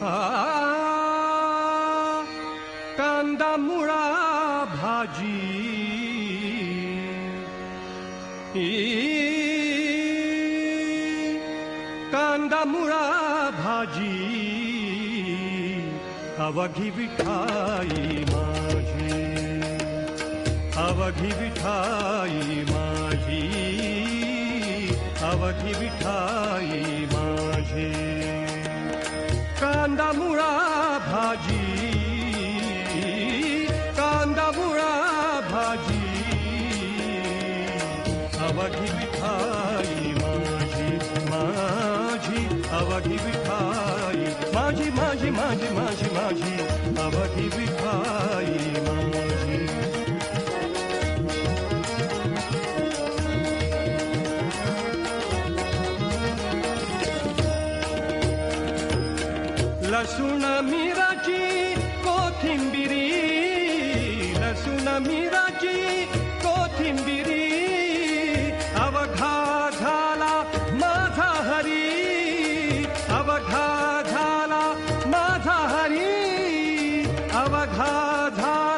आ, कांदा मुळा भाजी कांदा मुळा भाजी अवघी विठाई माझी अवघी विठाई माझी अवघी विठाई माझी कांदा मुळा भाजी कांदा मुळा भाजी अवघी विठाई माझी माझी अवघी विठाई माझी माझी माझी माझी माझी अवघी विठाई माझी लसूण मिराची कोथिंबिरी लसूण मिराची कोथिंबिरी अवघा झाला माझा हरी अवघा झाला माझा हरी अवघा झाला